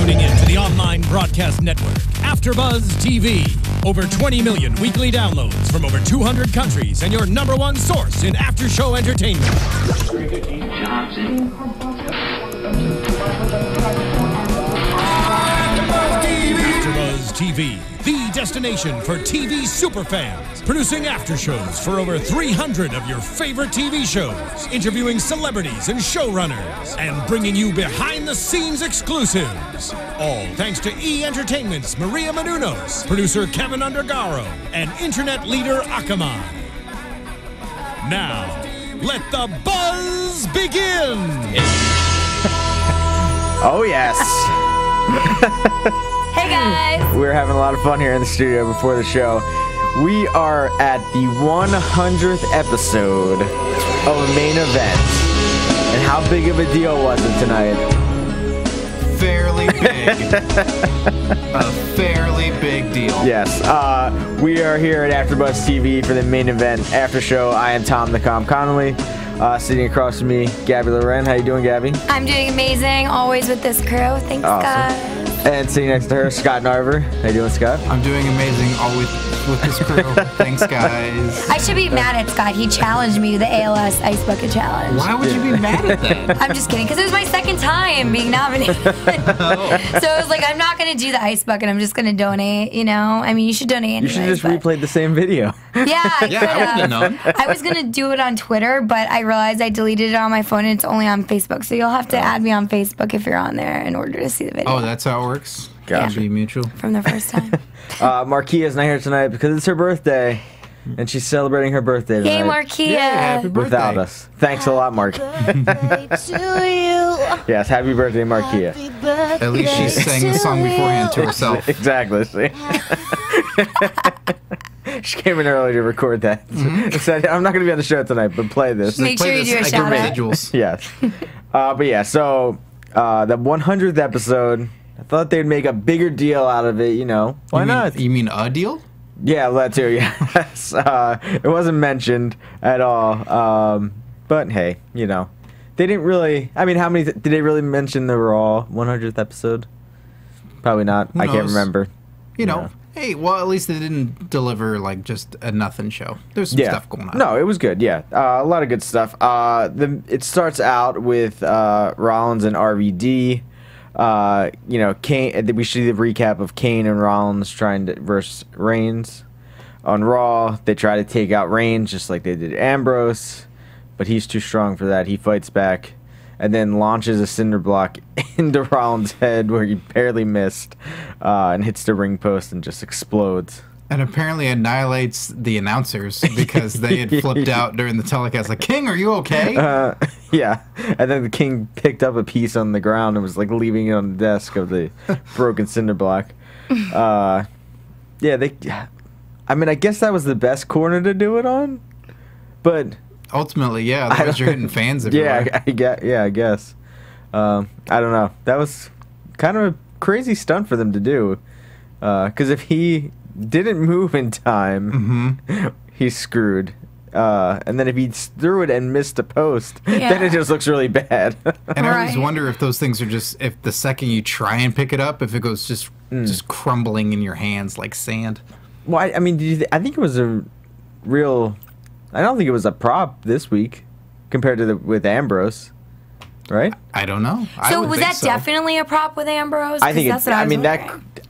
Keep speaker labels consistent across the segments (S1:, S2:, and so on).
S1: tuning in to the online broadcast network, AfterBuzz TV. Over 20 million weekly downloads from over 200 countries and your #1 source in after-show entertainment. AfterBuzz TV, the destination for TV superfans, producing after-shows for over 300 of your favorite TV shows, interviewing celebrities and showrunners, and bringing you behind-the-scenes exclusives. All thanks to E! Entertainment's Maria Menounos, producer Kevin Undergaro, and internet leader Akamai. Now, let the buzz begin!
S2: Oh, yes.
S3: Hey guys!
S2: We're having a lot of fun here in the studio before the show. We are at the 100th episode of Main Event. And how big of a deal was it tonight?
S4: Fairly big. A fairly big deal.
S2: Yes. We are here at AfterBuzz TV for the Main Event After Show. I am Tom Connolly. Sitting across from me, Gabrielle Loren. How you doing, Gabby?
S3: I'm doing amazing, always with this crew. Thanks, guys.
S2: And sitting next to her, Scott Narver. How you doing, Scott?
S4: I'm doing amazing, always with this crew. Thanks, guys.
S3: I should be mad at Scott. He challenged me to the ALS Ice Bucket Challenge.
S4: Why would you be mad at that?
S3: I'm just kidding, because it was my second time being nominated. So I was like, I'm not going to do the Ice Bucket. I'm just going to donate, you know? I mean, you should donate anyways.
S2: You should just replay the same video.
S3: Yeah, I could have.
S4: known.
S3: I was going to do it on Twitter, but I realized I deleted it on my phone, and it's only on Facebook. So you'll have to add me on Facebook if you're on there in order to see the video.
S4: Oh, that's how it works?
S2: Gotcha.
S4: Be mutual.
S3: From the first time.
S2: Marquia's not here tonight because it's her birthday, and she's celebrating her birthday tonight.
S3: Hey, Marquia.
S4: Yeah, happy birthday.
S2: Without us. Thanks a lot, Mark. Yes, happy birthday, Marquia.
S4: At least she sang the song beforehand to herself.
S2: Exactly. See? She came in early to record that. Said, I'm not going to be on the show tonight, but play this.
S3: Make sure you do a shout out.
S2: Yes. But yeah, so the 100th episode, I thought they'd make a bigger deal out of it, you know. Why not?
S4: You mean a deal?
S2: Yeah, that too, yes. It wasn't mentioned at all. But hey, you know. They didn't really, I mean, how many, did they really mention the Raw 100th episode? Probably not. I can't remember.
S4: You know. Hey, well, at least they didn't deliver, like, just a nothing show. There's some stuff going on.
S2: No, it was good, yeah. A lot of good stuff. It starts out with Rollins and RVD. You know, Kane. We see the recap of Kane and Rollins trying to versus Reigns. On Raw, they try to take out Reigns just like they did Ambrose, but he's too strong for that. He fights back and then launches a cinder block into Rollins' head where he barely missed and hits the ring post and just explodes.
S4: And apparently annihilates the announcers because they had flipped out during the telecast. Like, King, are you okay?
S2: Yeah. And then the King picked up a piece on the ground and was like leaving it on the desk of the broken cinder block. Yeah, I mean, I guess that was the best corner to do it on, but
S4: ultimately, yeah, otherwise you're hitting fans everywhere.
S2: I guess. I don't know. That was kind of a crazy stunt for them to do, because if he didn't move in time, he's screwed. And then if he threw it and missed a post, then it just looks really bad.
S4: And I always wonder if those things are just, if the second you try and pick it up, if it goes just crumbling in your hands like sand.
S2: Well, I mean, I think it was a real. I don't think it was a prop this week compared to with Ambrose, right?
S4: I don't know.
S3: So was that definitely a prop with Ambrose?
S2: I think that's what I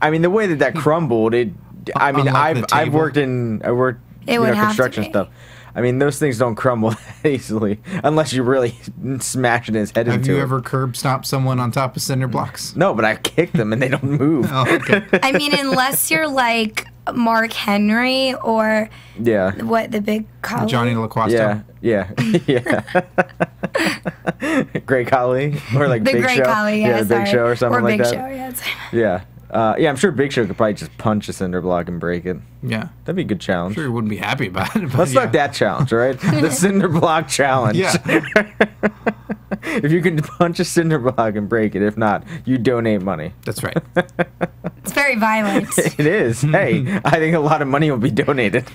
S2: mean, the way that crumbled, it. I mean, I've worked in construction stuff. I mean, those things don't crumble that easily unless you really smashing his head into it.
S4: Have you ever curb stomped someone on top of cinder blocks?
S2: No, but I kicked them and they don't move.
S4: Oh, okay.
S3: I mean, unless you're like Mark Henry or the big Khali?
S4: Johnny LaQuasto.
S2: Yeah. Great Khali or like
S3: the
S2: Big
S3: Great
S2: Show.
S3: Khali,
S2: The Big Show or something like that.
S3: Or Big Show,
S2: yeah. Yeah, I'm sure Big Show could probably just punch a cinder block and break it.
S4: Yeah.
S2: That'd be a good challenge.
S4: I'm sure he wouldn't be happy about it.
S2: Let's start that challenge, right? The cinder block challenge.
S4: Yeah.
S2: If you can punch a cinder block and break it, if not, you donate money.
S4: That's right.
S3: It's very violent.
S2: It is. Hey, I think a lot of money will be donated.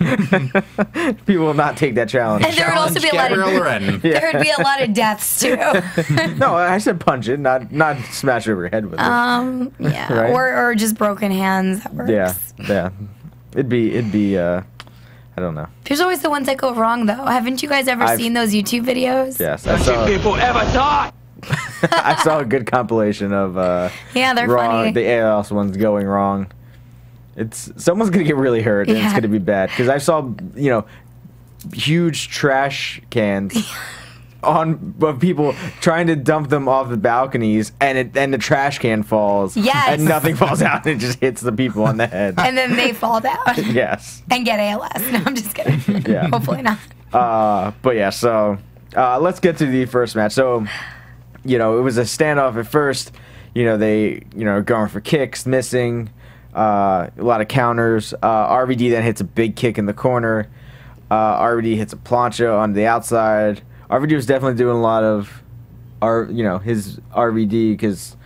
S2: People will not take that challenge.
S3: And there would also be a lot
S4: Gabrielle
S3: of
S4: Loren.
S3: there would be a lot of deaths too.
S2: No, I said punch it, not smash it over your head with it.
S3: Yeah,
S2: Right?
S3: or just broken hands. That works.
S2: Yeah. It'd be. I don't know.
S3: There's always the ones that go wrong, though. Haven't you guys ever seen those YouTube videos?
S2: Yes, I saw.
S5: People ever die?
S2: I saw a good compilation of
S3: Yeah, they're
S2: wrong,
S3: funny.
S2: the ALS ones going wrong. It's someone's gonna get really hurt and it's
S3: Yeah.
S2: gonna be bad because I saw huge trash cans of people trying to dump them off the balconies and the trash can falls.
S3: Yes.
S2: And nothing falls out and it just hits the people on the head.
S3: And then they fall down
S2: Yes.
S3: and get ALS. No, I'm just kidding.
S2: Yeah.
S3: Hopefully not.
S2: But yeah, so let's get to the first match. So, it was a standoff at first. They, going for kicks, missing, a lot of counters. RVD then hits a big kick in the corner. RVD hits a plancha on the outside. RVD was definitely doing a lot of, his RVD because,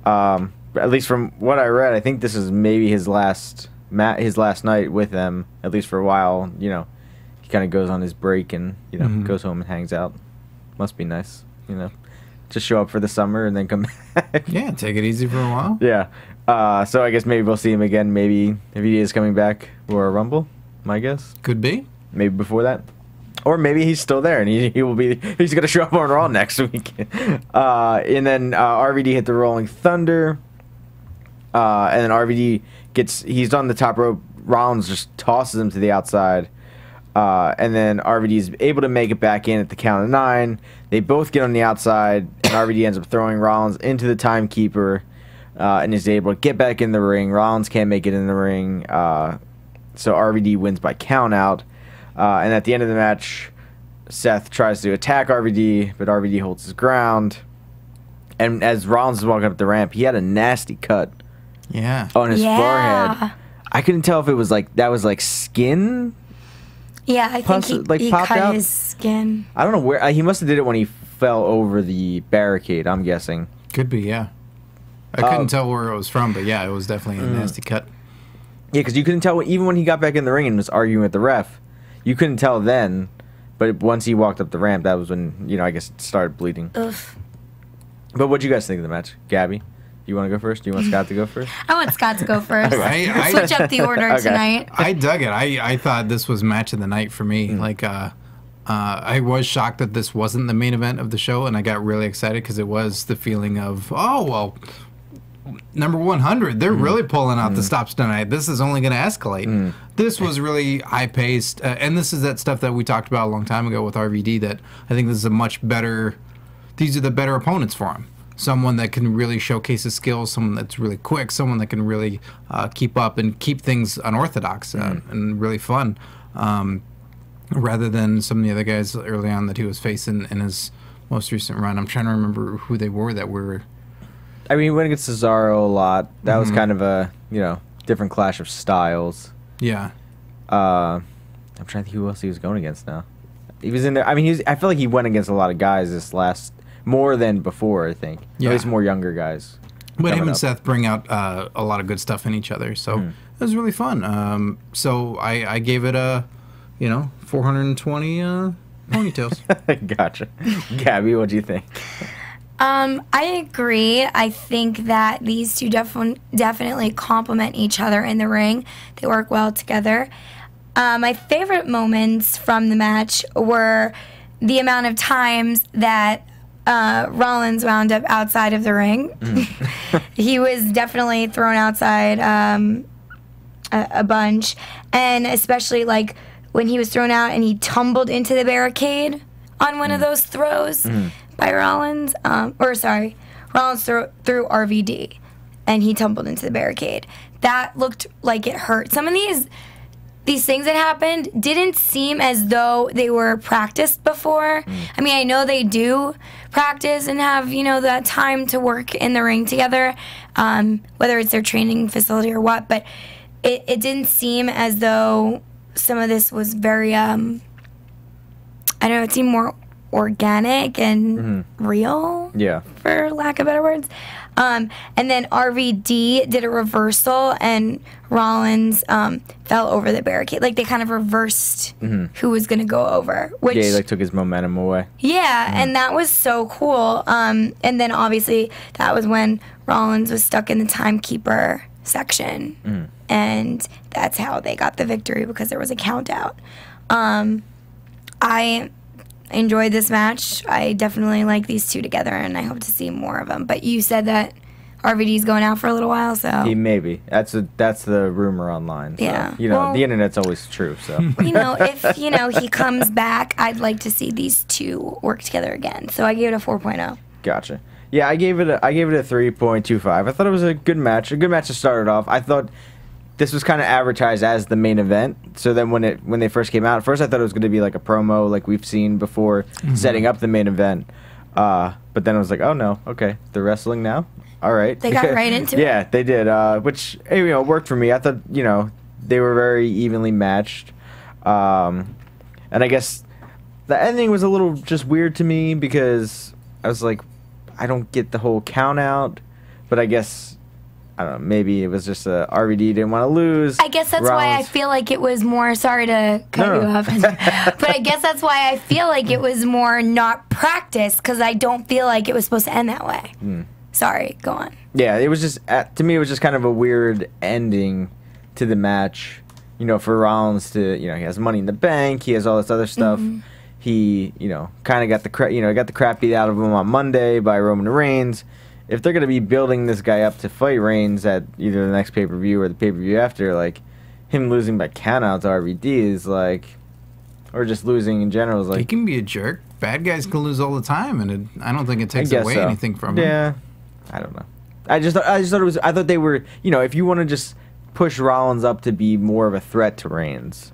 S2: at least from what I read, I think this is maybe his last night with them, at least for a while. He kind of goes on his break and goes home and hangs out. Must be nice, just show up for the summer and then come back.
S4: Yeah, take it easy for a while.
S2: Yeah. So I guess maybe we'll see him again. Maybe if he is coming back for a Rumble, my guess.
S4: Could be.
S2: Maybe before that. Or maybe he's still there and he's going to show up on Raw next week. And then RVD hit the Rolling Thunder. And then RVD he's on the top rope. Rollins just tosses him to the outside. And then RVD is able to make it back in at the count of 9. They both get on the outside, and RVD ends up throwing Rollins into the timekeeper and is able to get back in the ring. Rollins can't make it in the ring, so RVD wins by count out. And at the end of the match, Seth tries to attack RVD, but RVD holds his ground. And as Rollins is walking up the ramp, he had a nasty cut on his forehead. I couldn't tell if it was that was skin.
S3: Yeah, I think he
S2: popped
S3: cut
S2: out?
S3: his skin.
S2: I don't know where he must have did it when he fell over the barricade. I'm guessing.
S4: Could be, yeah. I couldn't tell where it was from, but yeah, it was definitely a nasty cut.
S2: Yeah, because you couldn't tell even when he got back in the ring and was arguing with the ref. You couldn't tell then, but once he walked up the ramp, that was when I guess it started bleeding.
S3: Ugh.
S2: But what do you guys think of the match, Gabby? Do you want to go first? Do you want Scott to go first?
S3: I want Scott to go first.
S4: I
S3: Switch up the order tonight.
S4: I dug it. I thought this was match of the night for me. I was shocked that this wasn't the main event of the show, and I got really excited because it was the feeling of, number 100, they're really pulling out the stops tonight. This is only going to escalate. This was really high-paced, and this is that stuff that we talked about a long time ago with RVD, that I think this is a much better, these are the better opponents for him. Someone that can really showcase his skills, someone that's really quick, someone that can really keep up and keep things unorthodox and really fun, rather than some of the other guys early on that he was facing in his most recent run. I'm trying to remember who they were that were...
S2: I mean, he went against Cesaro a lot. That was kind of a, different clash of styles.
S4: Yeah.
S2: I'm trying to think who else he was going against now. He was in there. I mean, I feel like he went against a lot of guys this last... More than before, I think.
S4: Yeah.
S2: At least more younger guys.
S4: But him and Seth bring out a lot of good stuff in each other, so it was really fun. So I gave it a, 420 ponytails.
S2: Gotcha. Gabby, what do you think?
S3: I agree. I think that these two definitely complement each other in the ring. They work well together. My favorite moments from the match were the amount of times that Rollins wound up outside of the ring. He was definitely thrown outside a bunch, and especially when he was thrown out and he tumbled into the barricade on one of those throws by Rollins. Rollins threw RVD, and he tumbled into the barricade. That looked like it hurt. Some of these things that happened didn't seem as though they were practiced before. I mean, I know they do practice and have, that time to work in the ring together, whether it's their training facility or what, but it didn't seem as though some of this was very, it seemed more organic and real.
S2: Yeah.
S3: For lack of better words. And then RVD did a reversal, and Rollins fell over the barricade. Like, they kind of reversed who was going to go over. Which,
S2: Yeah, he like took his momentum away.
S3: yeah, and that was so cool. And then obviously that was when Rollins was stuck in the timekeeper section. And that's how they got the victory, because there was a count out. I enjoyed this match. I definitely like these two together, and I hope to see more of them. But you said that RVD's going out for a little while, so
S2: He maybe. That's the rumor online. So,
S3: Yeah.
S2: You know,
S3: Well-
S2: the internet's always true. So
S3: if he comes back, I'd like to see these two work together again. So I gave it a 4.0.
S2: Gotcha. Yeah, I gave it a 3.25. I thought it was a good match. A good match to start it off. I thought this was kind of advertised as the main event. So then when they first came out, at first I thought it was going to be like a promo like we've seen before, setting up the main event. But then I was like, oh no, okay, they're wrestling now. All right.
S3: They got right into it.
S2: Yeah, they did. Which worked for me. I thought they were very evenly matched. And I guess the ending was a little just weird to me, because I was like, I don't get the whole count out, but I guess, I don't know, maybe it was just RVD didn't want to lose.
S3: I guess that's why I feel like it was more, sorry to cut you off, but I guess that's why I feel like it was more not practice, because I don't feel like it was supposed to end that way. Sorry, go on.
S2: Yeah, it was just, to me, it was just kind of a weird ending to the match. For Rollins to, he has Money in the Bank, he has all this other stuff. He, kind of got the crap beat out of him on Monday by Roman Reigns. If they're going to be building this guy up to fight Reigns at either the next pay-per-view or the pay-per-view after, like, him losing by countout to RVD is like, or just losing in general is like.
S4: He can be a jerk. Bad guys can lose all the time, and I don't think it takes away anything from him.
S2: Yeah, I don't know. I just thought it was. I thought they were. If you want to just push Rollins up to be more of a threat to Reigns,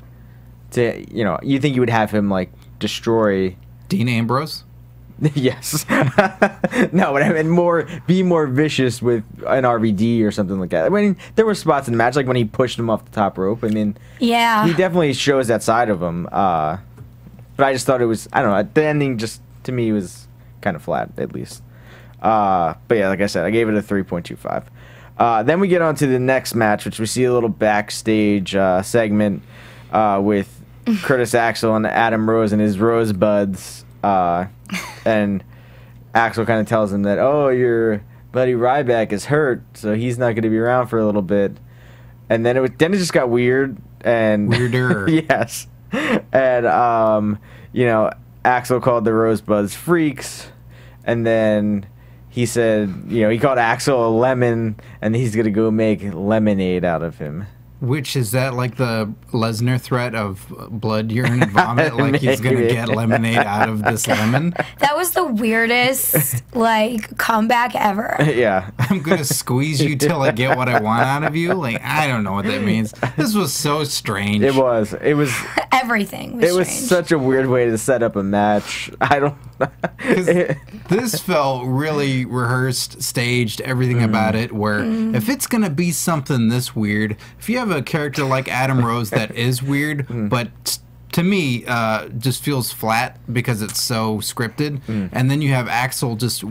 S2: you think you would have him like destroy
S4: Dean Ambrose.
S2: Yes. No, but I mean be more vicious with an RVD or something like that. I mean, there were spots in the match like when he pushed him off the top rope. I mean,
S3: Yeah.
S2: he definitely shows that side of him. But I just thought it was, I don't know, the ending just to me was kind of flat at least. But yeah, like I said, I gave it a 3.25. Then we get on to the next match, which we see a little backstage segment with Curtis Axel and Adam Rose and his Rosebuds. And Axel kind of tells him that, oh, your buddy Ryback is hurt, so he's not going to be around for a little bit. And then it just got weird and
S4: weirder.
S2: Yes. And Axel called the Rosebuds freaks, and then he said, he called Axel a lemon, and he's going to go make lemonade out of him.
S4: Which is that like the Lesnar threat of blood, urine, and vomit? Like he's gonna get lemonade out of this lemon?
S3: That was the weirdest comeback ever.
S2: Yeah.
S4: I'm gonna squeeze you till I get what I want out of you. Like, I don't know what that means. This was so strange.
S2: It was.
S3: Everything was
S2: It was
S3: strange.
S2: such a weird way to set up a match. I don't.
S4: 'Cause this felt really rehearsed, staged, everything about it. Where if it's gonna be something this weird, if you have a character like Adam Rose that is weird, but to me just feels flat because it's so scripted, and then you have Axel just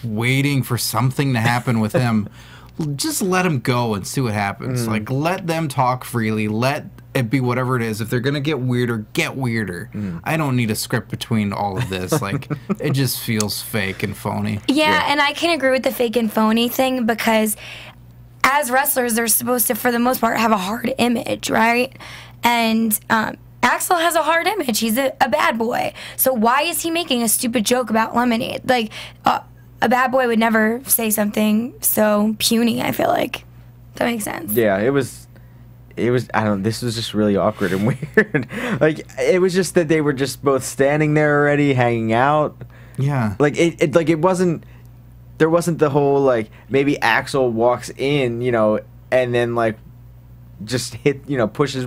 S4: waiting for something to happen with him. Just let him go and see what happens. Like, let them talk freely. Let it be whatever it is. If they're gonna get weirder, get weirder. I don't need a script between all of this. Like, it just feels fake and phony.
S3: Yeah, and I can agree with the fake and phony thing, because as wrestlers, they're supposed to, for the most part, have a hard image, right? And Axel has a hard image. He's a bad boy. So why is he making a stupid joke about lemonade? Like, a bad boy would never say something so puny, I feel like. That makes sense.
S2: Yeah, it was. I don't. This was just really awkward and weird. Like, it was just that they were just both standing there already, hanging out.
S4: Yeah.
S2: Like it wasn't. There wasn't the whole like maybe Axel walks in, and then like just pushes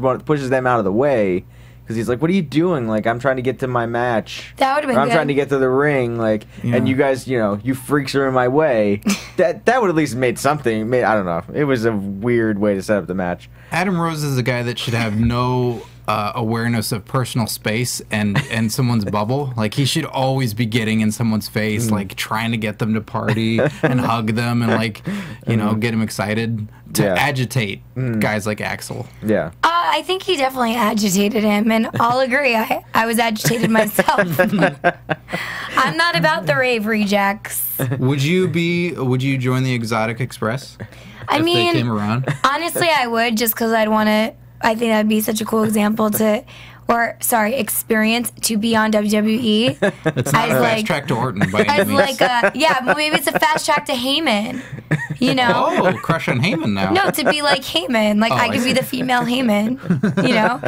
S2: them out of the way, because he's like, "What are you doing? Like, I'm trying to get to my match.
S3: That would have been
S2: I'm
S3: good.
S2: trying to get to the ring, like, and you guys, you freaks are in my way." that would at least made something. I don't know. It was a weird way to set up the match.
S4: Adam Rose is a guy that should have no awareness of personal space and someone's bubble. Like, he should always be getting in someone's face, like trying to get them to party and hug them and, like, you know, get them excited to agitate guys like Axel.
S2: Yeah.
S3: I think he definitely agitated him, and I'll agree. I was agitated myself. I'm not about the rave rejects.
S4: Would you join the Exotic Express?
S3: I
S4: if
S3: mean,
S4: they came around?
S3: Honestly, I would, just because I'd want to. I think that'd be such a cool example experience to be on WWE.
S4: It's not a fast track to Orton by any means.
S3: Well, maybe it's a fast track to Heyman. You know?
S4: Oh, crush on Heyman now.
S3: No, to be like Heyman. Like, I could be the female Heyman. You know?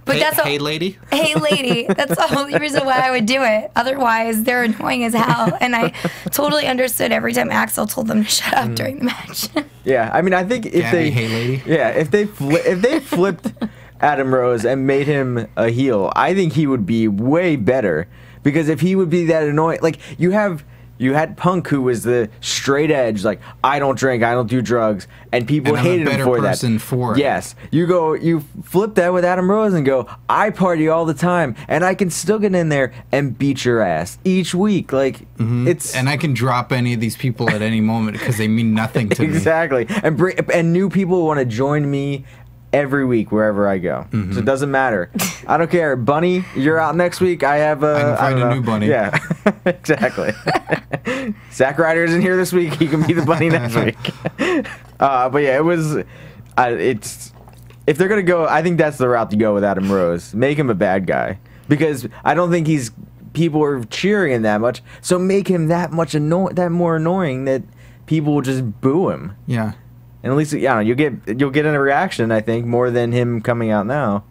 S3: But
S4: hey, lady.
S3: Hey, lady. That's the only reason why I would do it. Otherwise, they're annoying as hell. And I totally understood every time Axel told them to shut up during the match.
S2: Yeah, I mean, I think if
S4: Gabby, hey, lady.
S2: Yeah, if they flipped Adam Rose and made him a heel, I think he would be way better. Because if he would be that annoying, like you had Punk, who was the straight edge, like, I don't drink, I don't do drugs, and people hated him for that.
S4: For it.
S2: Yes, you flip that with Adam Rose and go, I party all the time, and I can still get in there and beat your ass each week. Like it's
S4: and I can drop any of these people at any moment because they mean nothing to me.
S2: Exactly, and new people want to join me every week wherever I go. So it doesn't matter. I don't care. Bunny, you're out next week. I can
S4: find a new bunny.
S2: Yeah, exactly. Zack Ryder isn't here this week. He can be the bunny next week. But yeah, it was. It's if they're gonna go, I think that's the route to go with Adam Rose. Make him a bad guy because I don't think people are cheering him that much. So make him that more annoying that people will just boo him.
S4: Yeah.
S2: And at least you'll get a reaction, I think, more than him coming out now,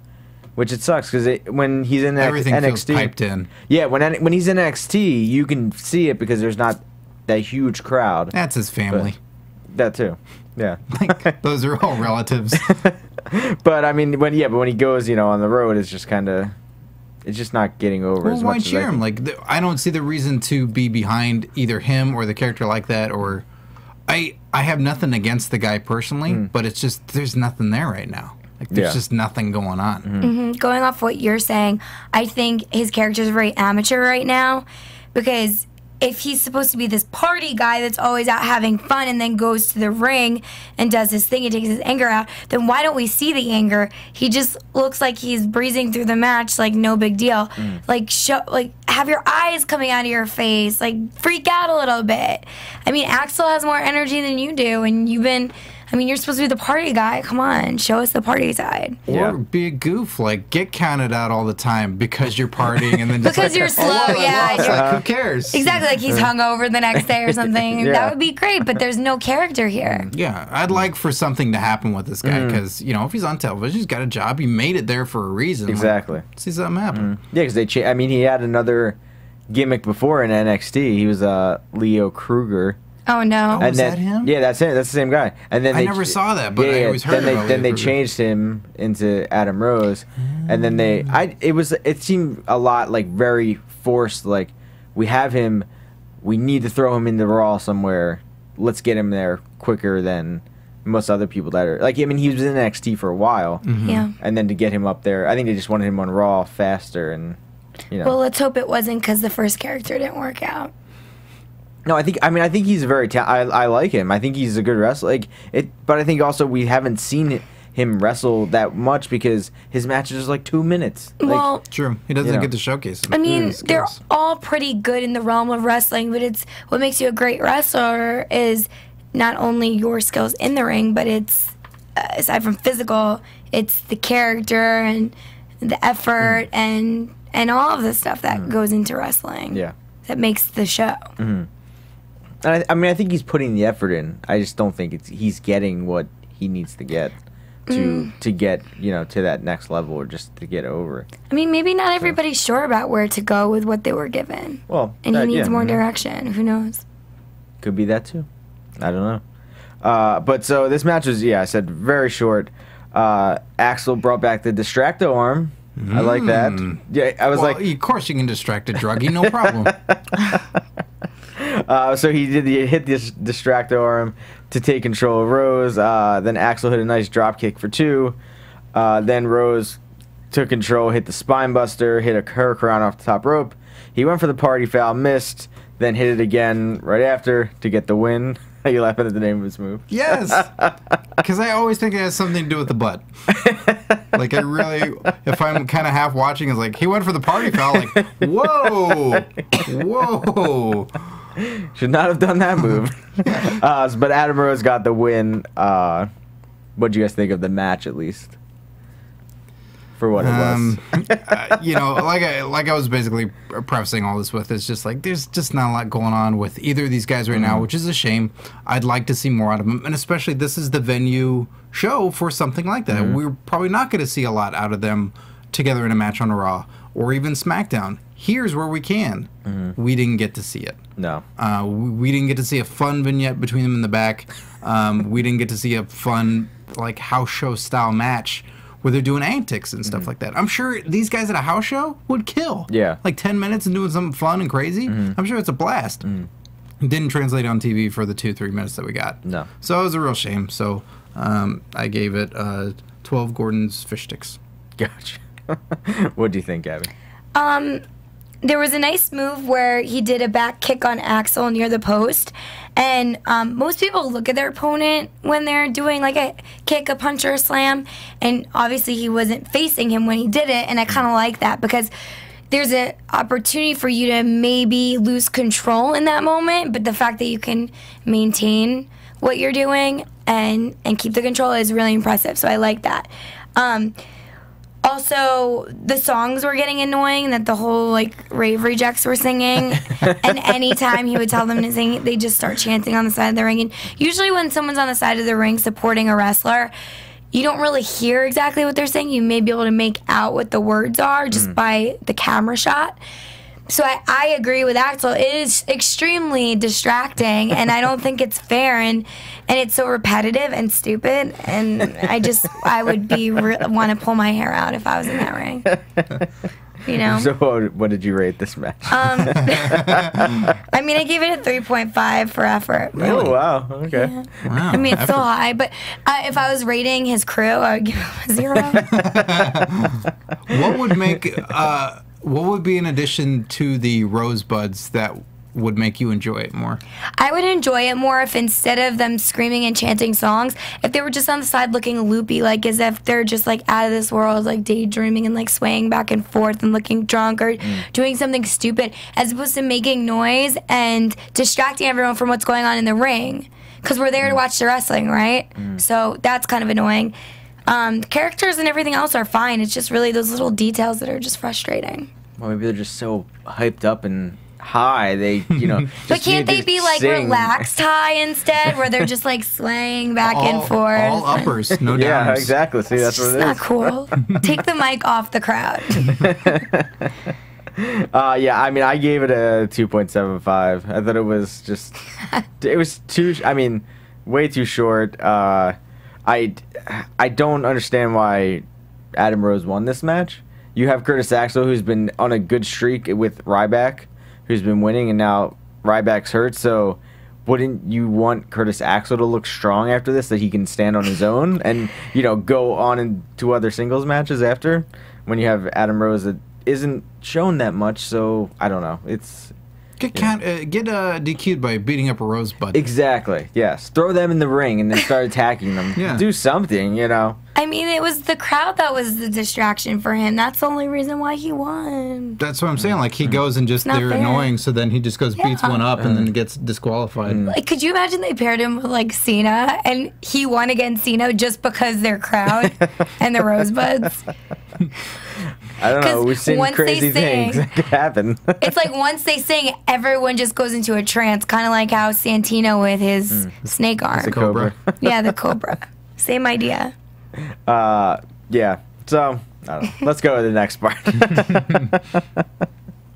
S2: which it sucks because when he's in
S4: everything
S2: NXT,
S4: feels piped in.
S2: Yeah, when he's in NXT, you can see it because there's not that huge crowd.
S4: That's his family.
S2: That too, yeah.
S4: Like, those are all relatives.
S2: But I mean, when he goes, on the road, it's just it's just not getting over as much.
S4: Why cheer him? Like, I don't see the reason to be behind either him or the character like that, or. I have nothing against the guy personally, but it's just there's nothing there right now. Like there's just nothing going on.
S3: Going off what you're saying, I think his character is very amateur right now because if he's supposed to be this party guy that's always out having fun and then goes to the ring and does his thing and takes his anger out, then why don't we see the anger? He just looks like he's breezing through the match like no big deal. Like have your eyes coming out of your face, like freak out a little bit. I mean, Axel has more energy than you do, and you're supposed to be the party guy. Come on, show us the party side.
S4: Or be a goof, like get counted out all the time because you're partying and then just
S3: because you're slow,
S4: who cares?
S3: Exactly, like he's hungover the next day or something. That would be great, but there's no character here.
S4: Yeah, I'd like for something to happen with this guy because if he's on television, he's got a job. He made it there for a reason.
S2: Exactly.
S4: Like, see something happen.
S2: Yeah, because he had another gimmick before in NXT. He was Leo Kruger.
S3: Oh no!
S4: Was that him?
S2: Yeah, that's him. That's the same guy. And then
S4: I never saw that, but I always heard about it.
S2: Then they changed him into Adam Rose, and then it seemed a lot like very forced. Like we have him, we need to throw him into Raw somewhere. Let's get him there quicker than most other people that are like. I mean, he was in NXT for a while,
S3: yeah.
S2: And then to get him up there, I think they just wanted him on Raw faster, and
S3: Well, let's hope it wasn't because the first character didn't work out.
S2: No, I think he's very I like him. I think he's a good wrestler. But I think also we haven't seen him wrestle that much because his matches are like 2 minutes.
S3: Well,
S4: true. He doesn't get to showcase him.
S3: I mean, they're all pretty good in the realm of wrestling, but it's what makes you a great wrestler is not only your skills in the ring, but it's aside from physical, it's the character and the effort and all of the stuff that goes into wrestling.
S2: Yeah,
S3: that makes the show.
S2: And I think he's putting the effort in. I just don't think he's getting what he needs to get to get to that next level or just to get over.
S3: I mean, maybe not everybody's sure about where to go with what they were given.
S2: Well,
S3: and he needs more direction. Who knows?
S2: Could be that too. I don't know. But so this match was, I said very short. Axel brought back the distracto arm. I like that. Yeah, I was like,
S4: of course you can distract a druggie, no problem.
S2: So he hit this distracto arm to take control of Rose. Then Axel hit a nice drop kick for 2. Then Rose took control, hit the spine buster, hit a hurricane off the top rope. He went for the party foul, missed, then hit it again right after to get the win. Are you laughing at the name of his move?
S4: Yes, because I always think it has something to do with the butt. Like, I really, if I'm kind of half watching, it's like, he went for the party foul, like, whoa, whoa.
S2: Should not have done that move. But Adam Rose got the win. What do you guys think of the match, at least? For what it was.
S4: You know, like I was basically prefacing all this with, it's just like, there's just not a lot going on with either of these guys right now, which is a shame. I'd like to see more out of them, and especially this is the venue show for something like that. We're probably not going to see a lot out of them together in a match on a Raw or even SmackDown. Here's where we can. We didn't get to see it.
S2: No.
S4: We didn't get to see a fun vignette between them in the back. We didn't get to see a fun, like, house show style match where they're doing antics and stuff like that. I'm sure these guys at a house show would kill.
S2: Yeah.
S4: Like 10 minutes and doing something fun and crazy. I'm sure it's a blast. It didn't translate on TV for the 2-3 minutes that we got.
S2: No.
S4: So it was a real shame. So I gave it 12 Gordon's fish sticks.
S2: Gotcha. What do you think, Abby?
S3: There was a nice move where he did a back kick on Axel near the post. And most people look at their opponent when they're doing like a kick, a punch, or a slam. And obviously he wasn't facing him when he did it. And I kind of like that because there's an opportunity for you to maybe lose control in that moment. But the fact that you can maintain what you're doing and keep the control is really impressive. So I like that. Also, the songs were getting annoying that the whole, like, rave rejects were singing. And anytime he would tell them to sing, they just start chanting on the side of the ring. And usually when someone's on the side of the ring supporting a wrestler, you don't really hear exactly what they're saying. You may be able to make out what the words are just by the camera shot. So I agree with Axel. It is extremely distracting, and I don't think it's fair, and it's so repetitive and stupid. And I would want to pull my hair out if I was in that ring. You know.
S2: So what did you rate this match?
S3: I mean, I gave it a 3.5 for effort.
S2: Really? Oh wow. Okay.
S3: Yeah.
S4: Wow.
S3: I mean, it's still high, but if I was rating his crew, I would give him a 0.
S4: What would be an addition to the Rosebuds that would make you enjoy it more?
S3: I would enjoy it more if instead of them screaming and chanting songs, if they were just on the side looking loopy, like as if they're just like out of this world, like daydreaming and like swaying back and forth and looking drunk or doing something stupid, as opposed to making noise and distracting everyone from what's going on in the ring. Because we're there to watch the wrestling, right? So that's kind of annoying. Characters and everything else are fine. It's just really those little details that are just frustrating.
S2: Well, maybe they're just so hyped up and high. They, you know.
S3: But can't they be like relaxed high instead, where they're just like swaying back and forth?
S4: All uppers, no downers.
S2: Yeah, exactly. See, that's what it is.
S3: Not cool. Take the mic off the crowd.
S2: Yeah, I mean, I gave it a 2.75. I thought it was just, it was too, I mean, way too short. I don't understand why Adam Rose won this match. You have Curtis Axel, who's been on a good streak with Ryback, who's been winning, and now Ryback's hurt, so wouldn't you want Curtis Axel to look strong after this, that he can stand on his own and, you know, go on into other singles matches after, when you have Adam Rose that isn't shown that much? So I don't know. It's
S4: get DQ'd by beating up a Rosebud.
S2: Exactly. Yes. Throw them in the ring and then start attacking them.
S4: Yeah.
S2: Do something. You know.
S3: I mean, it was the crowd that was the distraction for him. That's the only reason why he won.
S4: That's what I'm saying. Like, he goes and just, they're annoying, so then he just goes, beats one up, and then gets disqualified.
S3: Like, could you imagine they paired him with, like, Cena, and he won against Cena just because their crowd and the Rosebuds?
S2: I don't know. We've seen crazy things that could happen.
S3: It's like once they sing, everyone just goes into a trance, kind of like how Santino with his snake arm.
S2: The Cobra.
S3: Yeah, the Cobra. Same idea.
S2: Yeah. So, I don't know. Let's go to the next part.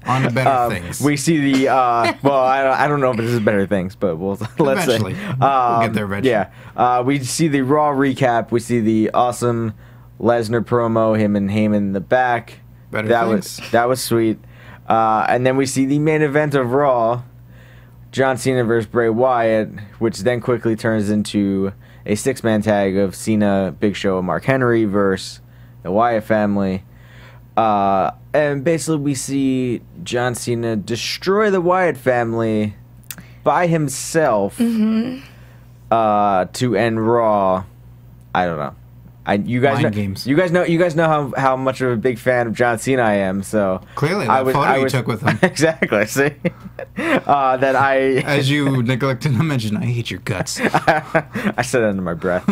S4: On to better things.
S2: We see the, well, I don't know if this is better things, but let's
S4: eventually.
S2: say.
S4: We'll get there eventually.
S2: Yeah. We see the Raw recap. We see the awesome Lesnar promo, him and Heyman in the back. That was sweet. And then we see the main event of Raw, John Cena versus Bray Wyatt, which then quickly turns into a 6-man tag of Cena, Big Show, and Mark Henry versus the Wyatt family. And basically we see John Cena destroy the Wyatt family by himself to end Raw. I don't know. You guys know how much of a big fan of John Cena I am. So
S4: clearly, that photo you took with him.
S2: Exactly. See, that
S4: as you neglected to mention, I hate your guts.
S2: I said it under my breath.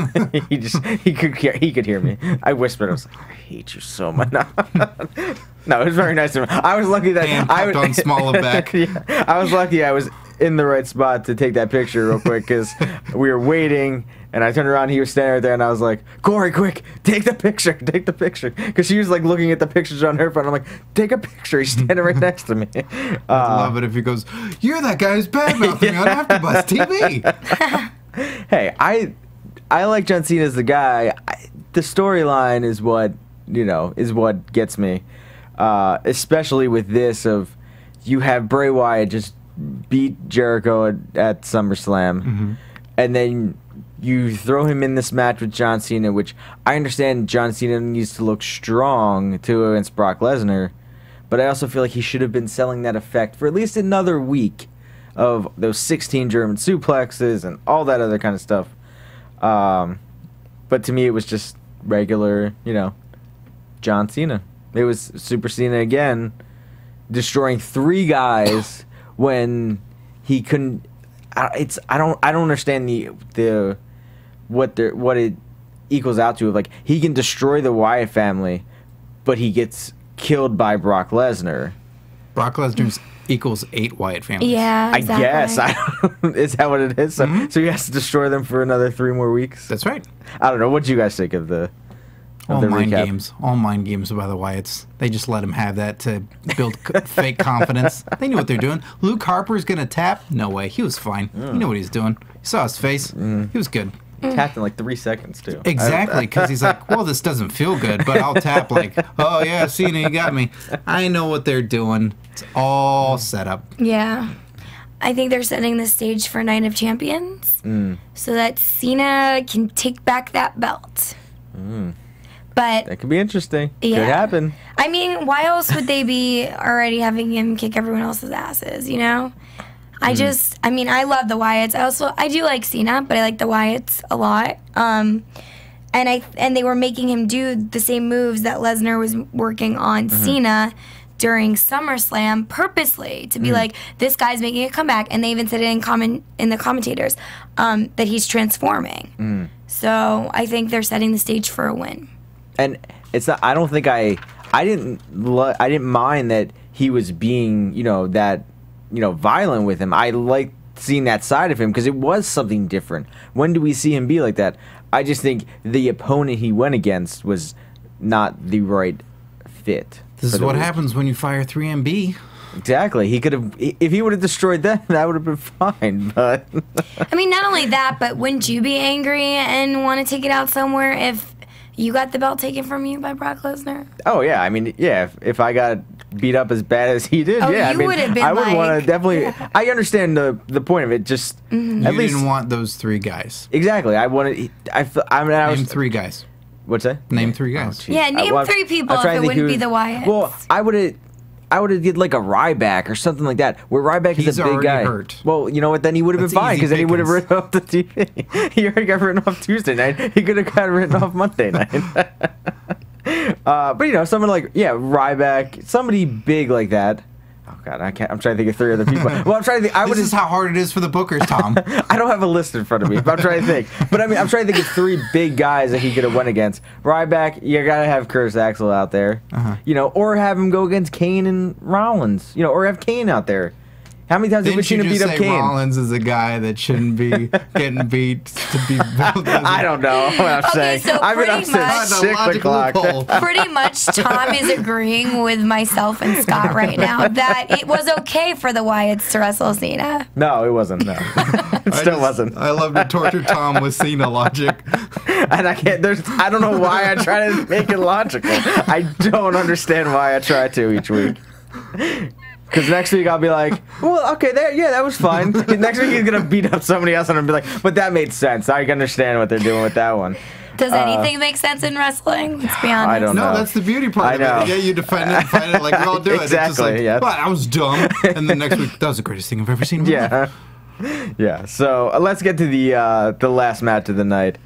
S2: he could hear me. I whispered. I was like, I hate you so much. No, it was very nice of him. I was lucky that
S4: I was on small back.
S2: Yeah, I was lucky. I was in the right spot to take that picture real quick because we were waiting. And I turned around, he was standing right there, and I was like, Corey, quick, take the picture. Because she was, like, looking at the pictures on her phone. I'm like, take a picture. He's standing right next to me.
S4: I'd love it if he goes, you're that guy who's bad-mouthing me on AfterBuzz TV.
S2: Hey, I like John Cena as the guy. The storyline is what, is what gets me. Especially with this of, you have Bray Wyatt just beat Jericho at SummerSlam. And then you throw him in this match with John Cena, which I understand John Cena needs to look strong to against Brock Lesnar, but I also feel like he should have been selling that effect for at least another week of those 16 German suplexes and all that other kind of stuff. But to me, it was just regular, John Cena. It was Super Cena again, destroying 3 guys when he couldn't. I don't understand what it equals out to. Like, he can destroy the Wyatt family, but he gets killed by Brock Lesnar.
S4: Brock Lesnar equals 8 Wyatt families.
S3: Yeah, exactly.
S2: I guess. Is that what it is? So he has to destroy them for another 3 more weeks?
S4: That's right.
S2: I don't know. What do you guys think of the
S4: mind
S2: recap?
S4: games. All mind games by the Wyatts. They just let him have that to build fake confidence. They knew what they're doing. Luke Harper's going to tap? No way. He was fine. He knew what he was doing. You saw his face. He was good.
S2: Tapped in like 3 seconds, too.
S4: Exactly, because he's like, well, this doesn't feel good, but I'll tap like, oh, yeah, Cena, you got me. I know what they're doing. It's all set up.
S3: Yeah. I think they're setting the stage for Night of Champions so that Cena can take back that belt. But
S2: that could be interesting.
S3: Yeah.
S2: Could happen.
S3: I mean, why else would they be already having him kick everyone else's asses, I mean, I love the Wyatts. I do like Cena, but I like the Wyatts a lot. And they were making him do the same moves that Lesnar was working on Cena during SummerSlam purposely to be like, this guy's making a comeback, and they even said it in the commentators that he's transforming. So I think they're setting the stage for a win.
S2: And it's not. I don't think I didn't mind that he was being violent with him. I liked seeing that side of him because it was something different. When do we see him be like that? I just think the opponent he went against was not the right fit.
S4: This is what happens when you fire 3MB.
S2: Exactly. He could have, if he would have destroyed them, that would have been fine. But
S3: I mean, not only that, but wouldn't you be angry and want to take it out somewhere if you got the belt taken from you by Brock Lesnar?
S2: Oh yeah, I mean, yeah. If I got beat up as bad as he did,
S3: I
S2: mean,
S3: would have been.
S2: I would want to definitely. Yeah. I understand the point of it. Just
S4: at least didn't want those 3 guys.
S2: Exactly. I wanted.
S4: Name 3 guys.
S2: What's that?
S4: Name 3 guys.
S3: Yeah, name 3 people if it wouldn't be the Wyatts.
S2: Well, I would have did like a Ryback or something like that, where Ryback is a big guy.
S4: Hurt.
S2: Well, you know what? Then he would have been fine because then he would have written off the TV. He already got written off Tuesday night. He could have got written off Monday night. But someone like Ryback, somebody big like that. Oh God, I can't. I'm trying to think of 3 other people. Well, I'm trying to think.
S4: This is how hard it is for the bookers, Tom.
S2: I don't have a list in front of me, but I'm trying to think. But I mean, I'm trying to think of 3 big guys that he could have went against. Ryback, you gotta have Curtis Axel out there, or have him go against Kane and Rollins, or have Kane out there. How many times have we seen him beat up Kane?
S4: Rollins is a guy that shouldn't be getting beat to be built.
S2: I don't know what I'm saying.
S3: So
S2: I've been up since 6 o'clock.
S3: Pretty much, Tom is agreeing with myself and Scott right now that it was okay for the Wyatts to wrestle Cena.
S2: No, it wasn't. No, it still wasn't.
S4: I love to torture Tom with Cena logic,
S2: and I can't. I don't know why I try to make it logical. I don't understand why I try to each week. Because next week I'll be like, well, okay, that was fine. Next week he's going to beat up somebody else and I'll be like, but that made sense. I can understand what they're doing with that one.
S3: Does anything make sense in wrestling? Let's be honest.
S2: I don't know.
S4: No, that's the beauty part of it. Yeah, you defend it, fight it like we all do it.
S2: Exactly,
S4: It's just like,
S2: yeah.
S4: well, I was dumb. And the next week, that was the greatest thing I've ever seen in my life.
S2: Yeah. So let's get to the last match of the night.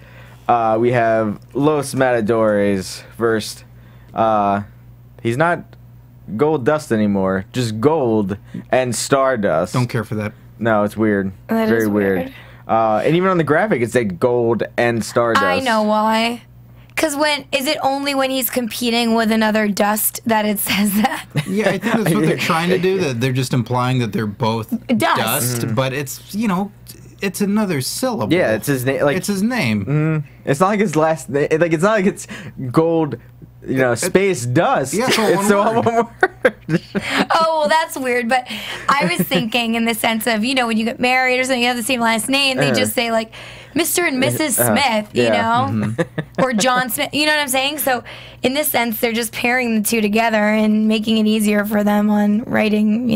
S2: We have Los Matadores versus. He's not Gold Dust anymore, just Gold and Stardust.
S4: Don't care for that.
S2: No, it's weird.
S3: That
S2: Very
S3: is
S2: weird. And even on the graphic, it said Gold and Stardust.
S3: I know why. Because is it only when he's competing with another Dust that it says that?
S4: Yeah, I think that's what they're trying to do. That they're just implying that they're both
S3: Dust.
S4: but it's it's another syllable.
S2: Yeah, it's his name. Like
S4: it's his name.
S2: It's not like his last name. Like it's not like it's Gold. Space Dust.
S4: Yeah,
S2: it's all one word.
S3: Oh, well, that's weird. But I was thinking in the sense of, when you get married or something, you have the same last name, they just say, like, Mr. and Mrs. Smith, you know? Or John Smith. You know what I'm saying? So, in this sense, they're just pairing the two together and making it easier for them on writing,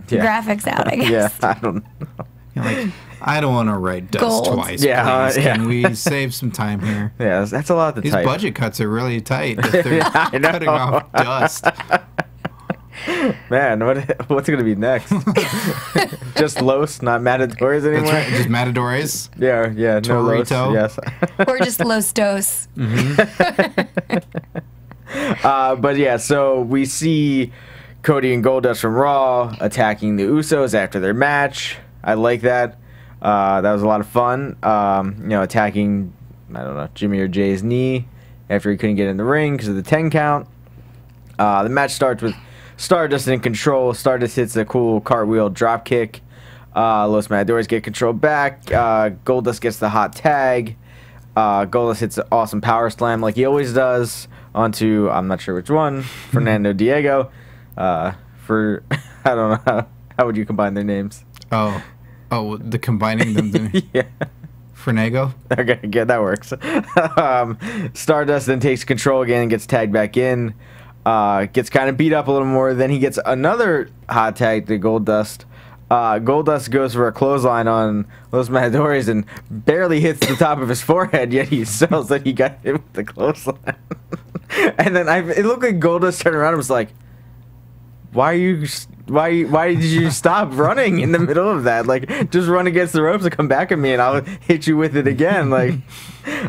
S3: graphics out, I guess.
S2: Yeah, I don't know.
S4: Like, I don't want to write Dust
S3: Gold.
S4: twice.
S2: Yeah,
S4: please. Can we save some time here?
S2: Yeah, that's a lot to
S4: These
S2: type.
S4: budget cuts are really tight. If they're cutting off Dust.
S2: Man, what's gonna be next? Just Los, not Matadors anymore.
S4: That's right. Just Matadores.
S2: Yeah, no Los.
S4: Torito.
S2: Yes.
S3: Or just Los Dos.
S2: But yeah, so we see Cody and Goldust from Raw attacking the Usos after their match. I like that. That was a lot of fun. Attacking, I don't know, Jimmy or Jay's knee after he couldn't get in the ring because of the 10 count. The match starts with Stardust in control. Stardust hits a cool cartwheel drop kick. Los Matadores get control back. Goldust gets the hot tag. Goldust hits an awesome power slam like he always does onto, I'm not sure which one, Fernando Diego. I don't know, how would you combine their names?
S4: Oh, the combining them.
S2: Yeah.
S4: Fernago?
S2: Okay, yeah, that works. Stardust then takes control again and gets tagged back in. Gets kind of beat up a little more. Then he gets another hot tag to Goldust. Goldust goes for a clothesline on Los Matadores and barely hits the top of his forehead, yet he sells that he got hit with the clothesline. And then it looked like Goldust turned around and was like, why did you stop running in the middle of that? Like, just run against the ropes and come back at me and I'll hit you with it again. Like,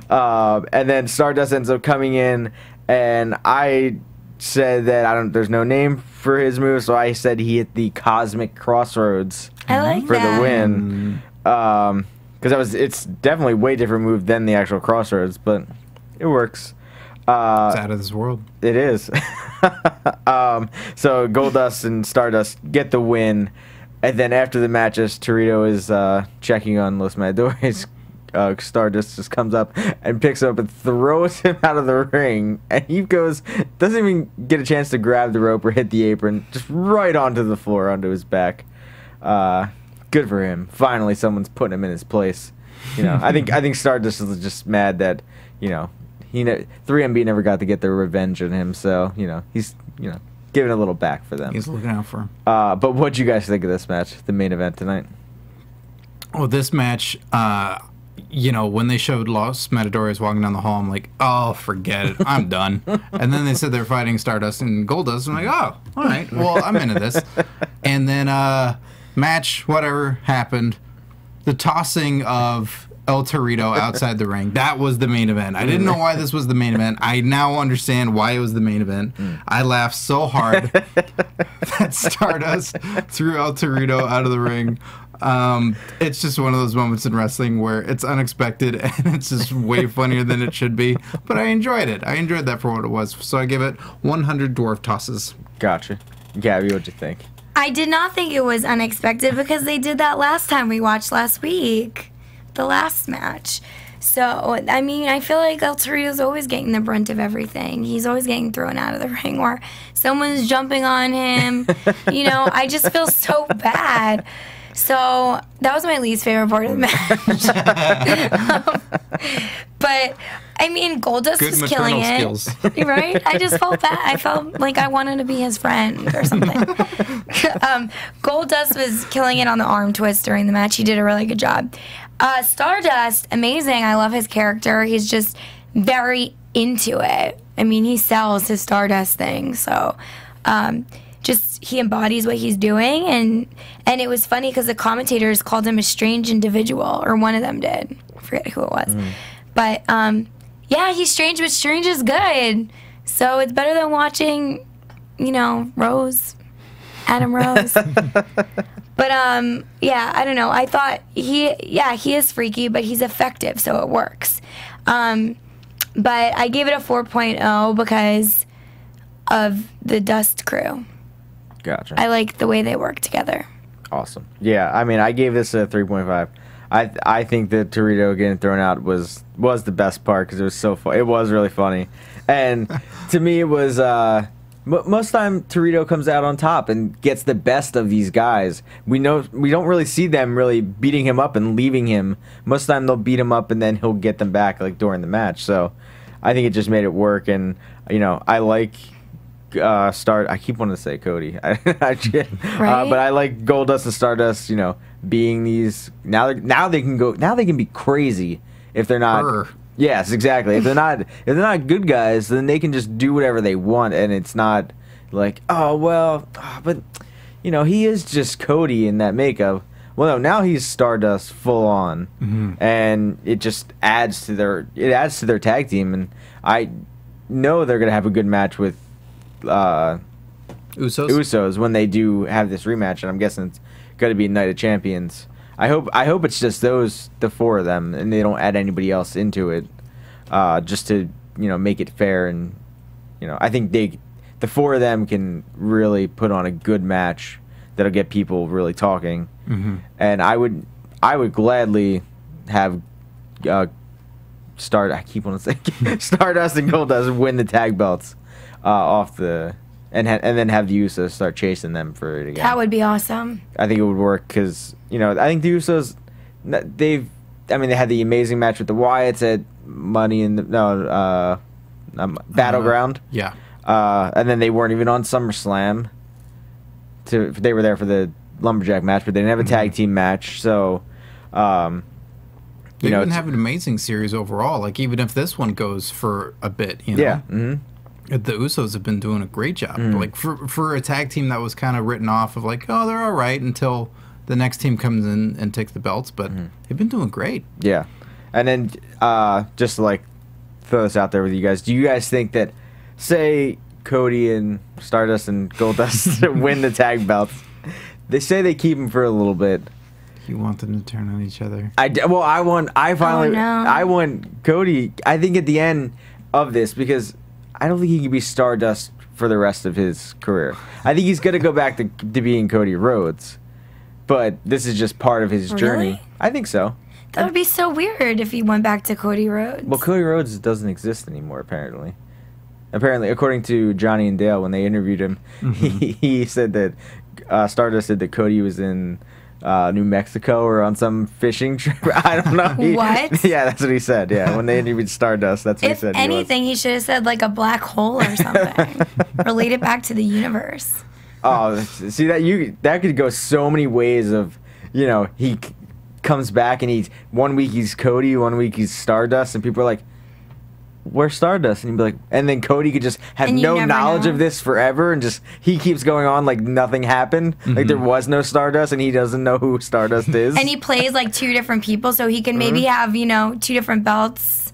S2: and then Stardust ends up coming in, and I said that there's no name for his move, so I said he hit the Cosmic Crossroads for the win. Because it's definitely a way different move than the actual Crossroads, but it works.
S4: It's out of this world.
S2: It is. So Goldust and Stardust get the win, and then after the matches, Torito is checking on Los Matadores. Stardust just comes up and picks him up and throws him out of the ring, and he doesn't even get a chance to grab the rope or hit the apron, just right onto the floor, onto his back. Good for him. Finally, someone's putting him in his place. I think Stardust is just mad that 3MB never got to get their revenge on him, so he's giving a little back for them.
S4: He's looking out for him.
S2: But what'd you guys think of this match, the main event tonight?
S4: Well, this match, when they showed Los Matadores walking down the hall, I'm like, oh, forget it, I'm done. And then they said they're fighting Stardust and Goldust. I'm like, oh, all right, well, I'm into this. And then match, whatever happened, the tossing of El Torito outside the ring. That was the main event. I didn't know why this was the main event. I now understand why it was the main event. I laughed so hard that Stardust threw El Torito out of the ring. It's just one of those moments in wrestling where it's unexpected and it's just way funnier than it should be. But I enjoyed it. I enjoyed that for what it was. So I give it 100 dwarf tosses.
S2: Gotcha. Gabby, what'd you think?
S3: I did not think it was unexpected because they did that last time we watched last week. The last match. So, I mean, I feel like El Torito's always getting the brunt of everything. He's always getting thrown out of the ring or someone's jumping on him. I just feel so bad. So, that was my least favorite part of the match. But, I mean, Goldust was killing it. Skills. Right? I just felt bad. I felt like I wanted to be his friend or something. Goldust was killing it on the arm twist during the match. He did a really good job. Stardust, amazing. I love his character. He's just very into it. I mean, he sells his Stardust thing, so just he embodies what he's doing, and it was funny because the commentators called him a strange individual, or one of them did. I forget who it was, but yeah, he's strange, but strange is good. So it's better than watching, Rose, Adam Rose. But yeah, I don't know. I thought he is freaky, but he's effective, so it works. But I gave it a 4.0 because of the Dust crew.
S2: Gotcha.
S3: I like the way they work together.
S2: Awesome. Yeah, I mean, I gave this a 3.5. I think the Torito getting thrown out was the best part because it was so fun. It was really funny, and to me, it was most time Torito comes out on top and gets the best of these guys. We don't really see them really beating him up and leaving him. Most of the time they'll beat him up and then he'll get them back like during the match. So I think it just made it work, and I like. I keep wanting to say Cody, right? But I like Goldust and Stardust. Being these now they can be crazy if they're not. Yes, exactly. If they're not good guys, then they can just do whatever they want, and it's not like but he is just Cody in that makeup. Well, no, now he's Stardust full on, and it just adds to their tag team, and I know they're gonna have a good match with. Usos when they do have this rematch, and I'm guessing it's going to be Night of Champions. I hope it's just the four of them, and they don't add anybody else into it, just to make it fair. And I think the four of them can really put on a good match that'll get people really talking. And I would gladly have I keep wanting to say Stardust and Goldust win the tag belts. And then have the Usos start chasing them for it again.
S3: That would be awesome.
S2: I think it would work because I think the Usos they had the amazing match with the Wyatts at Money in the Battleground.
S4: Yeah.
S2: And then they weren't even on SummerSlam. They were there for the Lumberjack match, but they didn't have a tag team match. So
S4: they didn't have an amazing series overall. Like even if this one goes for a bit,
S2: Yeah.
S4: The Usos have been doing a great job. Like for a tag team that was kind of written off of like, oh, they're all right until the next team comes in and takes the belts, but they've been doing great.
S2: Yeah. And then just to like throw this out there with you guys, do you guys think that say Cody and Stardust and Goldust win the tag belts, they say they keep them for a little bit.
S4: You want them to turn on each other?
S2: I want Cody, I think at the end of this, because I don't think he can be Stardust for the rest of his career. I think he's going to go back to being Cody Rhodes. But this is just part of his journey. I think so.
S3: That would be so weird if he went back to Cody Rhodes.
S2: Well, Cody Rhodes doesn't exist anymore, apparently. Apparently, according to Johnny and Dale, when they interviewed him, he said that Stardust said that Cody was in New Mexico or on some fishing trip. I don't know.
S3: What?
S2: Yeah, that's what he said. Yeah, when they interviewed Stardust, that's what he said.
S3: If anything, he should have said like a black hole or something. Relate it back to the universe.
S2: Oh, see that could go so many ways of, he comes back and 1 week he's Cody, 1 week he's Stardust, and people are like, where's Stardust? And he'd be like, and then Cody could just have no knowledge of this forever, and just he keeps going on like nothing happened, like there was no Stardust, and he doesn't know who Stardust is.
S3: And he plays like two different people, so he can maybe have two different belts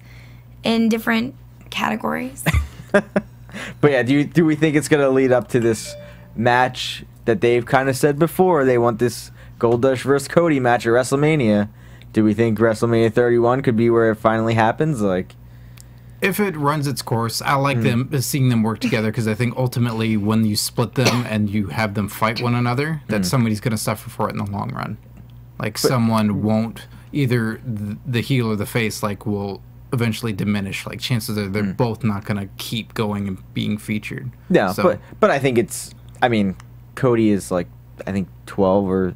S3: in different categories.
S2: But yeah, do we think it's gonna lead up to this match that they've kind of said before? They want this Goldust versus Cody match at WrestleMania. Do we think WrestleMania 31 could be where it finally happens? Like,
S4: if it runs its course, I like seeing them work together, because I think ultimately when you split them and you have them fight one another, that somebody's going to suffer for it in the long run. Like someone won't, either the heel or the face, like will eventually diminish. Like chances are they're both not going to keep going and being featured.
S2: Yeah,
S4: so,
S2: but I think Cody is like, I think 12 or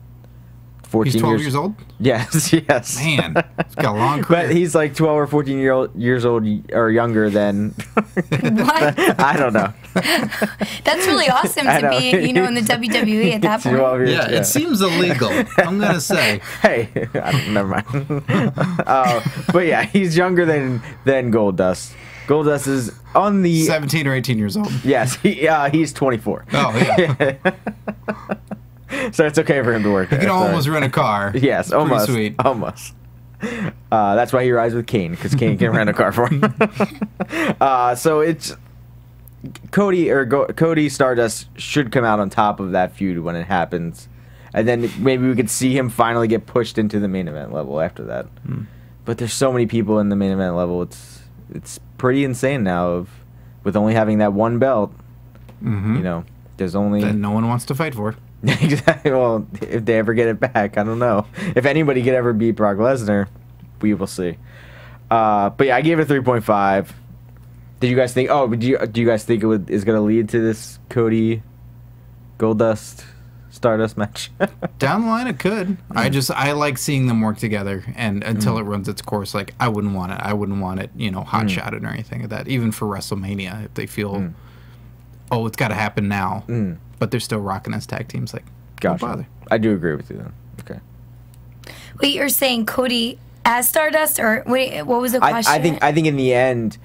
S2: 14
S4: He's 12 years old?
S2: Yes, yes.
S4: Man, he's got a long career.
S2: But he's like 12 or 14 years old or younger than...
S3: What?
S2: I don't know.
S3: That's really awesome to be, in the WWE at that point.
S2: 12 years,
S4: yeah, it seems illegal, I'm going to say.
S2: Hey, never mind. But yeah, he's younger than Goldust. Goldust is on the
S4: 17 or 18 years old.
S2: Yes, he's 24.
S4: Oh yeah.
S2: So it's okay for him to work.
S4: He can almost rent a car.
S2: Yes, almost.
S4: Pretty sweet.
S2: Almost. That's why he rides with Kane, because Kane can rent a car for him. So it's Cody Stardust should come out on top of that feud when it happens, and then maybe we could see him finally get pushed into the main event level after that. But there's so many people in the main event level. It's pretty insane now with only having that one belt. There's only
S4: that no one wants to fight for.
S2: Exactly. Well, if they ever get it back, I don't know. If anybody could ever beat Brock Lesnar, we will see. But yeah, I gave it a 3.5. Did you guys think? Oh, do you guys think is going to lead to this Cody Goldust Stardust match?
S4: Down the line, it could. I like seeing them work together, and until it runs its course, like I wouldn't want it, hot shotted or anything like that. Even for WrestleMania, if they feel, oh, it's got to happen now, but they're still rocking as tag teams, like,
S2: gotcha.
S4: Don't bother.
S2: I do agree with you then. Okay.
S3: Wait, you're saying Cody as Stardust, or wait, what was the question?
S2: I think in the end,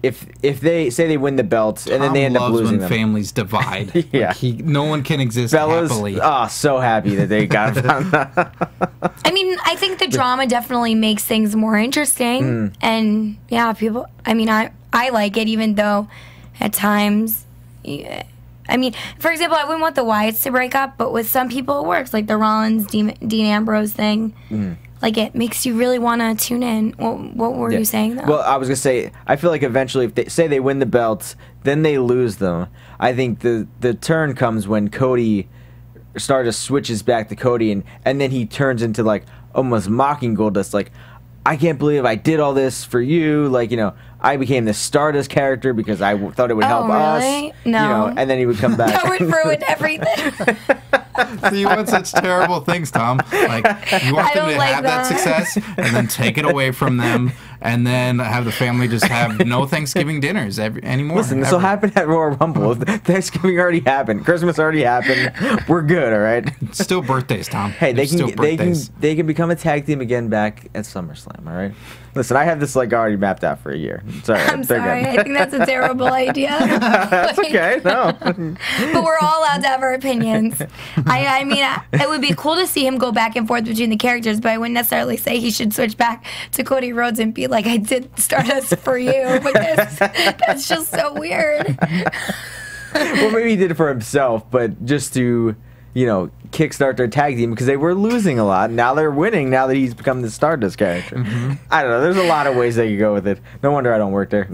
S2: if they say they win the belts and then they end up losing
S4: when families divide.
S2: Yeah.
S4: Like no one can exist
S2: Fellas,
S4: happily.
S2: So happy that they got it.
S3: I mean, I think the drama definitely makes things more interesting, and yeah, people. I mean, I like it, even though at times. Yeah, I mean, for example, I wouldn't want the Wyatts to break up, but with some people it works, like the Rollins Dean Ambrose thing. Like it makes you really want to tune in. What were you saying though?
S2: Well, I was gonna say I feel like eventually, if they say they win the belts, then they lose them. I think the turn comes when Cody Stardust switches back to Cody, and then he turns into like almost mocking Goldust, like, I can't believe I did all this for you. Like, I became the Stardust character because I thought it would help
S3: really?
S2: us.
S3: No.
S2: And then he would come back.
S3: That would ruin everything.
S4: So you want such terrible things, Tom. Like, you want them to have that success and then take it away from them and then have the family just have no Thanksgiving dinners anymore.
S2: Listen, this will happen at Royal Rumble. Thanksgiving already happened. Christmas already happened. We're good, all right?
S4: Still birthdays, Tom.
S2: Hey, they can become a tag team again back at SummerSlam, all right? Listen, I have this like already mapped out for a year. It's all right.
S3: I'm sorry. I think that's a terrible idea.
S2: That's okay. No.
S3: But we're all allowed to have our opinions. I mean, it would be cool to see him go back and forth between the characters, but I wouldn't necessarily say he should switch back to Cody Rhodes and be like, I did Stardust for you, because that's just so weird.
S2: Well, maybe he did it for himself, but just to, kickstart their tag team because they were losing a lot. Now they're winning now that he's become the Stardust character. I don't know. There's a lot of ways they could go with it. No wonder I don't work there.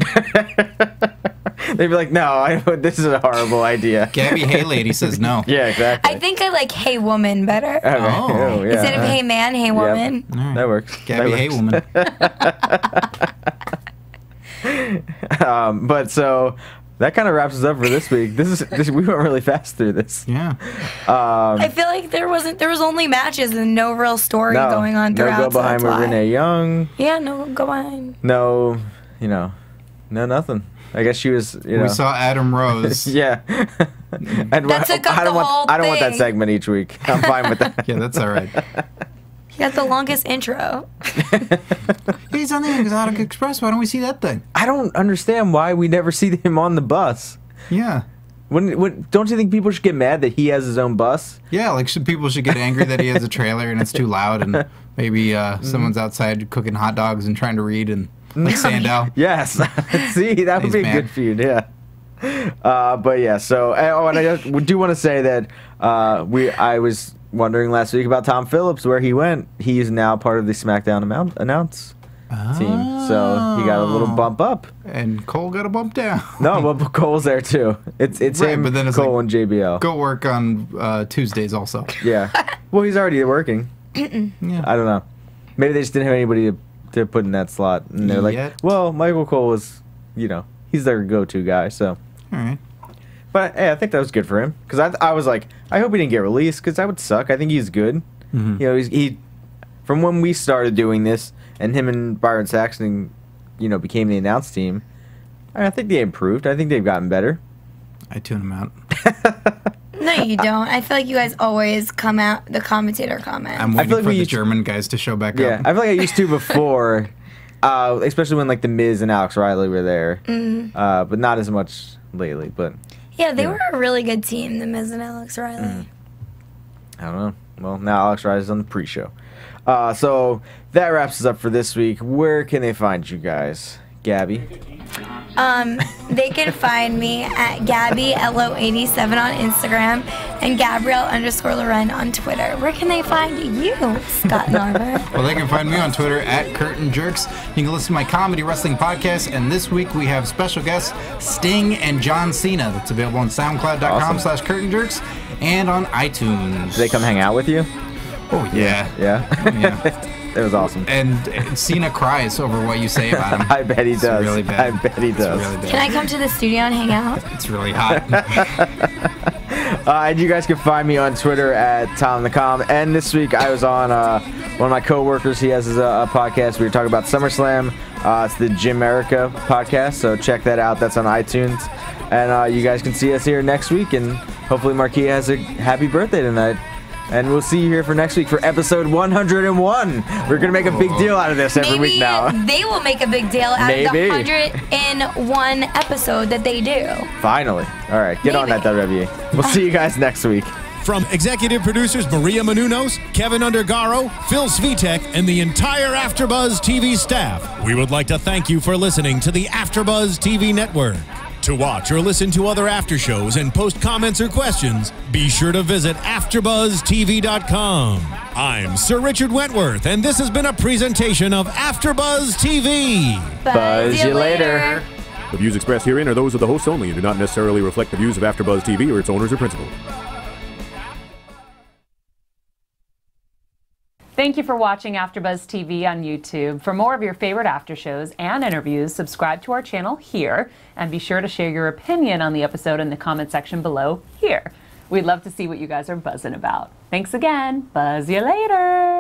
S2: They'd be like, no, this is a horrible idea.
S4: Gabby Hey Lady says no.
S2: Yeah, exactly.
S3: I think I like Hey Woman better.
S2: Okay. Oh, yeah.
S3: Instead of Hey Man, Hey Woman.
S2: Yep. Right. That works.
S4: Gabby Hey Woman.
S2: But so that kind of wraps us up for this week. We went really fast through this.
S4: Yeah.
S3: I feel like there was only matches and no real story going on throughout.
S2: No go behind with Renee Young.
S3: Yeah, no go behind.
S2: No, no nothing. I guess she was,
S4: We saw Adam Rose.
S2: Yeah. And I don't want that segment each week. I'm fine with that.
S4: Yeah, that's all right.
S3: He got the longest intro.
S4: He's on the Exotic Express. Why don't we see that thing?
S2: I don't understand why we never see him on the bus.
S4: Yeah.
S2: Don't you think people should get mad that he has his own bus?
S4: Yeah, like people should get angry that he has a trailer and it's too loud, and maybe someone's outside cooking hot dogs and trying to read, and like Sandow.
S2: Yes. See, that would be a good feud. Yeah. But yeah. So, and I do want to say that I was wondering last week about Tom Phillips, where he went. He's now part of the SmackDown announce team, so he got a little bump up.
S4: And Cole got a bump down.
S2: No, but Cole's there too. It's right, him, but then it's Cole, like, and JBL.
S4: Go work on Tuesdays also.
S2: Yeah. Well, he's already working.
S4: Yeah.
S2: I don't know. Maybe they just didn't have anybody to put in that slot, and they're like, well, Michael Cole was, he's their go-to guy. So.
S4: All right.
S2: But hey, I think that was good for him, because I was like, I hope he didn't get released, because that would suck. I think he's good. You know, he from when we started doing this, and him and Byron Saxton, you know, became the announce team. I think they improved. I think they've gotten better.
S4: I tune them out.
S3: No, you don't. I feel like you guys always come out, the commentator comment.
S4: I'm waiting for the German guys to show back up.
S2: Yeah, I feel like I used to before, especially when like the Miz and Alex Riley were there, but not as much lately. But
S3: yeah, they were a really good team, the Miz and Alex Riley.
S2: I don't know. Well, now Alex Riley's on the pre-show. So that wraps us up for this week. Where can they find you guys? Gabby?
S3: They can find me at GabbyLO87 on Instagram and Gabrielle_Loren on Twitter. Where can they find you, Scott Narver?
S4: Well, they can find me on Twitter at Curtain Jerks. You can listen to my comedy wrestling podcast, and this week we have special guests Sting and John Cena. That's available on SoundCloud.com/Curtain Jerks and on iTunes.
S2: Do they come hang out with you?
S4: Oh, yeah.
S2: Yeah? It was awesome.
S4: And Cena cries over what you say about him.
S2: I bet he does.
S4: Really bad.
S2: I bet he does.
S4: Really bad.
S3: Can I come to the studio and hang out?
S4: It's really hot.
S2: And you guys can find me on Twitter at TomTheCom. And this week I was on one of my coworkers. He has his podcast. We were talking about SummerSlam. It's the Jim America podcast. So check that out. That's on iTunes. And you guys can see us here next week. And hopefully Marquis has a happy birthday tonight. And we'll see you here for next week for episode 101. We're going to make a big deal out of this every week now.
S3: They will make a big deal out of the 101 episode that they do.
S2: Finally. All right, get on that, WWE. We'll see you guys next week.
S1: From executive producers Maria Menounos, Kevin Undergaro, Phil Svitek, and the entire AfterBuzz TV staff, we would like to thank you for listening to the AfterBuzz TV network. To watch or listen to other after shows and post comments or questions, be sure to visit AfterBuzzTV.com. I'm Sir Richard Wentworth, and this has been a presentation of AfterBuzz TV.
S2: Buzz you later.
S5: The views expressed herein are those of the hosts only and do not necessarily reflect the views of AfterBuzz TV or its owners or principals.
S6: Thank you for watching AfterBuzz TV on YouTube. For more of your favorite after shows and interviews, subscribe to our channel here, and be sure to share your opinion on the episode in the comment section below here. We'd love to see what you guys are buzzing about. Thanks again. Buzz you later.